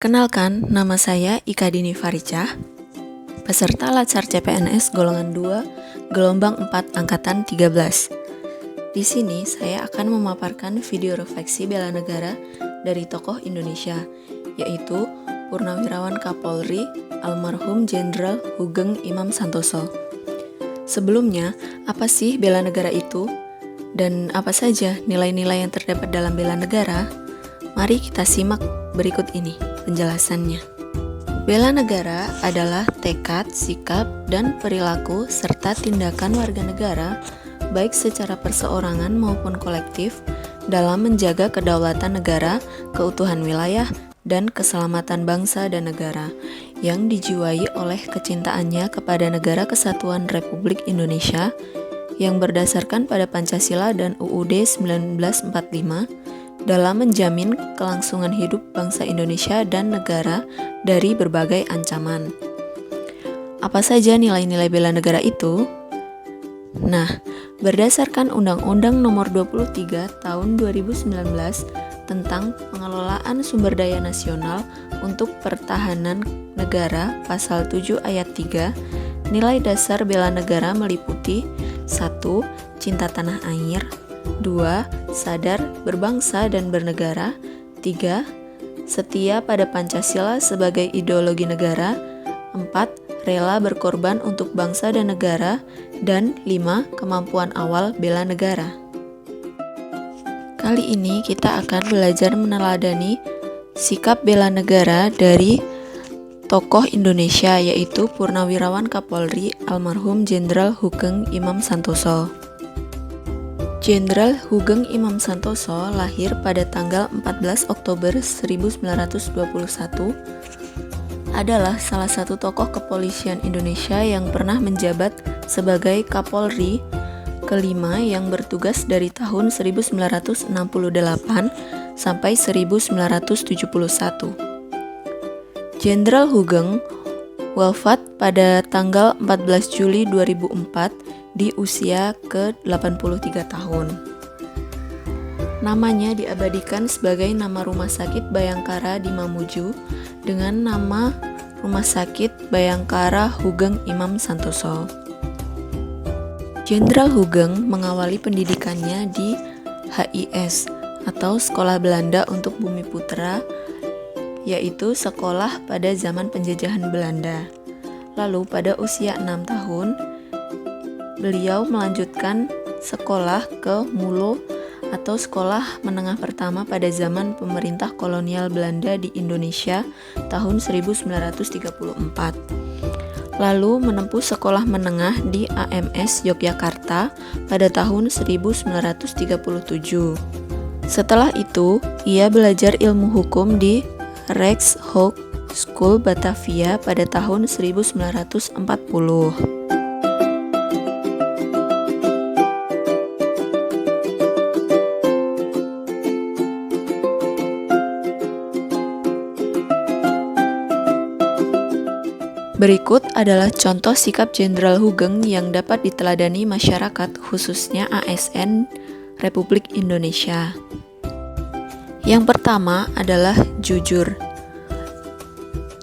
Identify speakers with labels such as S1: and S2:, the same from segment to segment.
S1: Perkenalkan, nama saya Ika Dini Faricah, peserta Latsar CPNS golongan 2, gelombang 4 angkatan 13. Di sini saya akan memaparkan video refleksi bela negara dari tokoh Indonesia, yaitu Purnawirawan Kapolri almarhum Jenderal Hugeng Imam Santoso. Sebelumnya, apa sih bela negara itu? Dan apa saja nilai-nilai yang terdapat dalam bela negara? Mari kita simak berikut ini penjelasannya. Bela negara adalah tekad, sikap, dan perilaku serta tindakan warga negara, baik secara perseorangan maupun kolektif, dalam menjaga kedaulatan negara, keutuhan wilayah, dan keselamatan bangsa dan negara, yang dijiwai oleh kecintaannya kepada Negara Kesatuan Republik Indonesia, yang berdasarkan pada Pancasila dan UUD 1945, dalam menjamin kelangsungan hidup bangsa Indonesia dan negara dari berbagai ancaman. Apa saja nilai-nilai bela negara itu? Nah, berdasarkan Undang-Undang Nomor 23 Tahun 2019 tentang Pengelolaan Sumber Daya Nasional untuk Pertahanan Negara Pasal 7 Ayat 3, nilai dasar bela negara meliputi 1. Cinta tanah air, 2. Sadar berbangsa dan bernegara, 3. Setia pada Pancasila sebagai ideologi negara, 4. Rela berkorban untuk bangsa dan negara, dan 5. Kemampuan awal bela negara. Kali ini kita akan belajar meneladani sikap bela negara dari tokoh Indonesia, yaitu Purnawirawan Kapolri almarhum Jenderal Hugeng Imam Santoso. Jenderal Hugeng Imam Santoso lahir pada tanggal 14 Oktober 1921, adalah salah satu tokoh kepolisian Indonesia yang pernah menjabat sebagai Kapolri kelima yang bertugas dari tahun 1968 sampai 1971. Jenderal Hugeng wafat pada tanggal 14 Juli 2004 di usia ke-83 tahun. Namanya diabadikan sebagai nama Rumah Sakit Bayangkara di Mamuju dengan nama Rumah Sakit Bayangkara Hugeng Imam Santoso. Jenderal Hugeng mengawali pendidikannya di HIS atau Sekolah Belanda untuk Bumi Putra, yaitu sekolah pada zaman penjajahan Belanda. Lalu pada usia 6 tahun, beliau melanjutkan sekolah ke Mulo atau sekolah menengah pertama pada zaman pemerintah kolonial Belanda di Indonesia tahun 1934. Lalu menempuh sekolah menengah di AMS Yogyakarta pada tahun 1937. Setelah itu, ia belajar ilmu hukum di Rijkshogeschool Batavia pada tahun 1940. Berikut adalah contoh sikap Jenderal Hugeng yang dapat diteladani masyarakat, khususnya ASN Republik Indonesia. Yang pertama adalah jujur.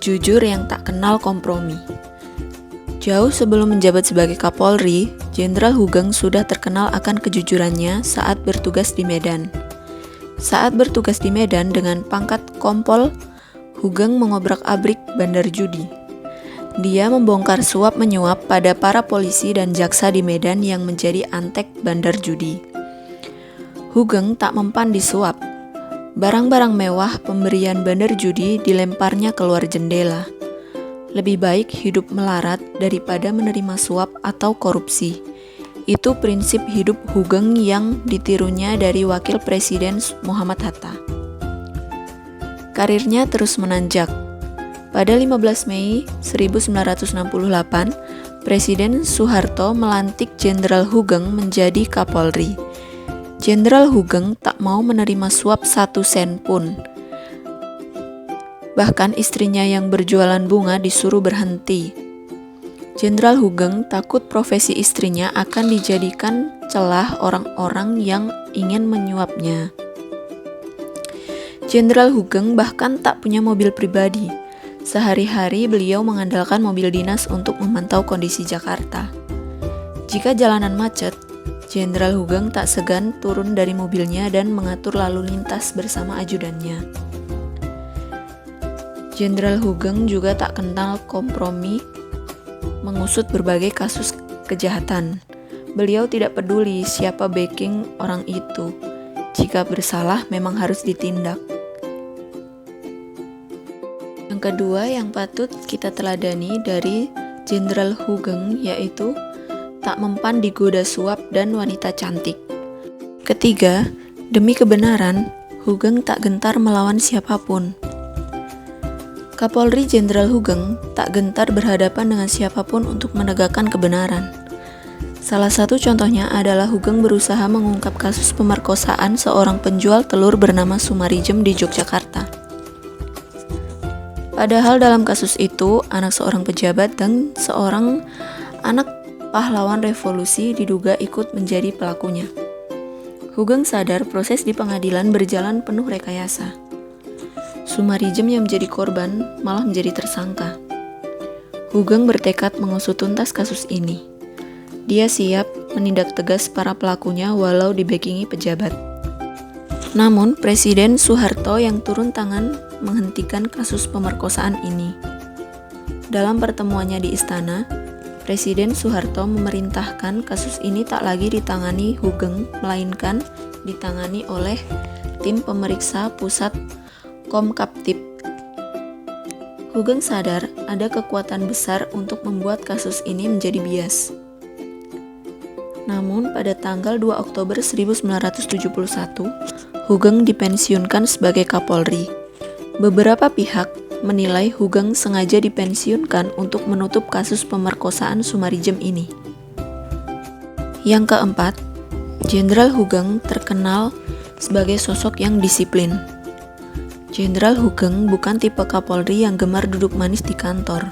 S1: Jujur yang tak kenal kompromi. Jauh sebelum menjabat sebagai Kapolri, Jenderal Hugeng sudah terkenal akan kejujurannya saat bertugas di Medan. Saat bertugas di Medan dengan pangkat Kompol, Hugeng mengobrak-abrik bandar judi. Dia membongkar suap-menyuap pada para polisi dan jaksa di Medan yang menjadi antek bandar judi. Hugeng tak mempan disuap. Barang-barang mewah pemberian bandar judi dilemparnya keluar jendela. Lebih baik hidup melarat daripada menerima suap atau korupsi. Itu prinsip hidup Hugeng yang ditirunya dari Wakil Presiden Muhammad Hatta. Karirnya terus menanjak. Pada 15 Mei 1968, Presiden Soeharto melantik Jenderal Hugeng menjadi Kapolri. Jenderal Hugeng tak mau menerima suap 1 sen pun. Bahkan istrinya yang berjualan bunga disuruh berhenti. Jenderal Hugeng takut profesi istrinya akan dijadikan celah orang-orang yang ingin menyuapnya. Jenderal Hugeng bahkan tak punya mobil pribadi. Sehari-hari beliau mengandalkan mobil dinas untuk memantau kondisi Jakarta. Jika jalanan macet, Jenderal Hugeng tak segan turun dari mobilnya dan mengatur lalu lintas bersama ajudannya. Jenderal Hugeng juga tak kenal kompromi mengusut berbagai kasus kejahatan. Beliau tidak peduli siapa backing orang itu. Jika bersalah memang harus ditindak. Yang kedua yang patut kita teladani dari Jenderal Hugeng yaitu tak mempan digoda suap dan wanita cantik. Ketiga, demi kebenaran, Hugeng tak gentar melawan siapapun. Kapolri Jenderal Hugeng tak gentar berhadapan dengan siapapun untuk menegakkan kebenaran. Salah satu contohnya adalah Hugeng berusaha mengungkap kasus pemerkosaan seorang penjual telur bernama Sumarijem di Yogyakarta. Padahal dalam kasus itu, anak seorang pejabat dan seorang anak pahlawan revolusi diduga ikut menjadi pelakunya. Hugeng sadar proses di pengadilan berjalan penuh rekayasa. Sumarijem yang menjadi korban malah menjadi tersangka. Hugeng bertekad mengusut tuntas kasus ini. Dia siap menindak tegas para pelakunya walau dibackingi pejabat. Namun, Presiden Soeharto yang turun tangan menghentikan kasus pemerkosaan ini. Dalam pertemuannya di istana, Presiden Soeharto memerintahkan kasus ini tak lagi ditangani Hugeng, melainkan ditangani oleh tim pemeriksa pusat Komkaptib. Hugeng sadar ada kekuatan besar untuk membuat kasus ini menjadi bias. Namun pada tanggal 2 Oktober 1971, Hugeng dipensiunkan sebagai Kapolri. Beberapa pihak menilai Hugeng sengaja dipensiunkan untuk menutup kasus pemerkosaan Sumarijem ini. Yang keempat, Jenderal Hugeng terkenal sebagai sosok yang disiplin. Jenderal Hugeng bukan tipe Kapolri yang gemar duduk manis di kantor.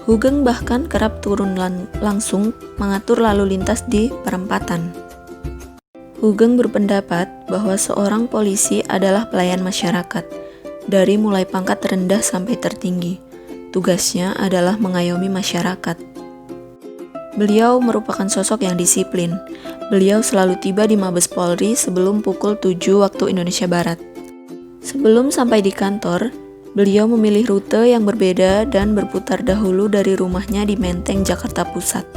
S1: Hugeng bahkan kerap turun langsung mengatur lalu lintas di perempatan. Hugeng berpendapat bahwa seorang polisi adalah pelayan masyarakat, dari mulai pangkat rendah sampai tertinggi. Tugasnya adalah mengayomi masyarakat. Beliau merupakan sosok yang disiplin. Beliau selalu tiba di Mabes Polri sebelum pukul 7 waktu Indonesia Barat. Sebelum sampai di kantor, beliau memilih rute yang berbeda dan berputar dahulu dari rumahnya di Menteng, Jakarta Pusat.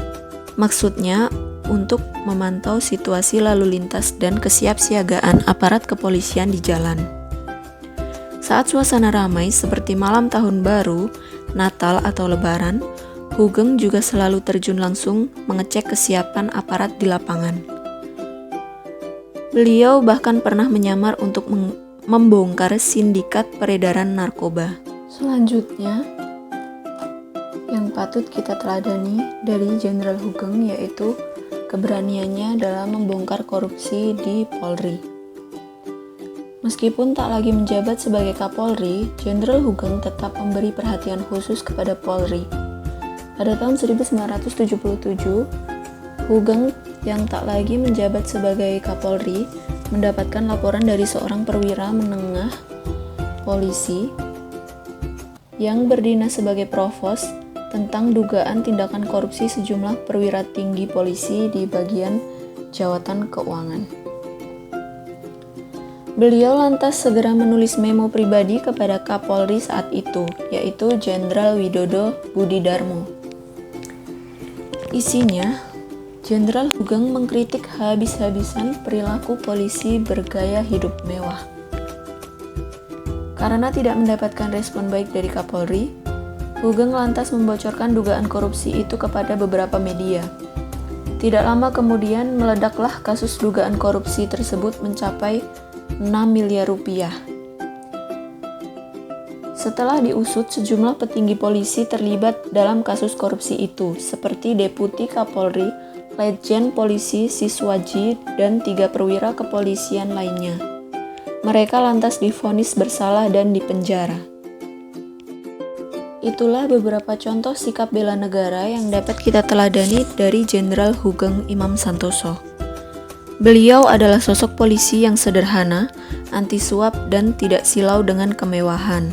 S1: Maksudnya, untuk memantau situasi lalu lintas dan kesiapsiagaan aparat kepolisian di jalan. Saat suasana ramai seperti malam tahun baru, Natal atau Lebaran, Hugeng juga selalu terjun langsung mengecek kesiapan aparat di lapangan. Beliau bahkan pernah menyamar untuk membongkar sindikat peredaran narkoba. Selanjutnya, yang patut kita teladani dari Jenderal Hugeng yaitu keberaniannya dalam membongkar korupsi di Polri. Meskipun tak lagi menjabat sebagai Kapolri, Jenderal Hugeng tetap memberi perhatian khusus kepada Polri. Pada tahun 1977, Hugeng yang tak lagi menjabat sebagai Kapolri mendapatkan laporan dari seorang perwira menengah polisi yang berdinas sebagai provos tentang dugaan tindakan korupsi sejumlah perwira tinggi polisi di bagian Jawatan Keuangan. Beliau lantas segera menulis memo pribadi kepada Kapolri saat itu, yaitu Jenderal Widodo Budidarmo. Isinya, Jenderal Hugeng mengkritik habis-habisan perilaku polisi bergaya hidup mewah. Karena tidak mendapatkan respon baik dari Kapolri, Hugeng lantas membocorkan dugaan korupsi itu kepada beberapa media. Tidak lama kemudian meledaklah kasus dugaan korupsi tersebut mencapai 6 miliar rupiah. Setelah diusut, sejumlah petinggi polisi terlibat dalam kasus korupsi itu, seperti Deputi Kapolri, Letjen Polisi Siswaji, dan 3 perwira kepolisian lainnya. Mereka lantas divonis bersalah dan dipenjara. Itulah beberapa contoh sikap bela negara yang dapat kita teladani dari Jenderal Hugeng Imam Santoso. Beliau adalah sosok polisi yang sederhana, anti suap, dan tidak silau dengan kemewahan.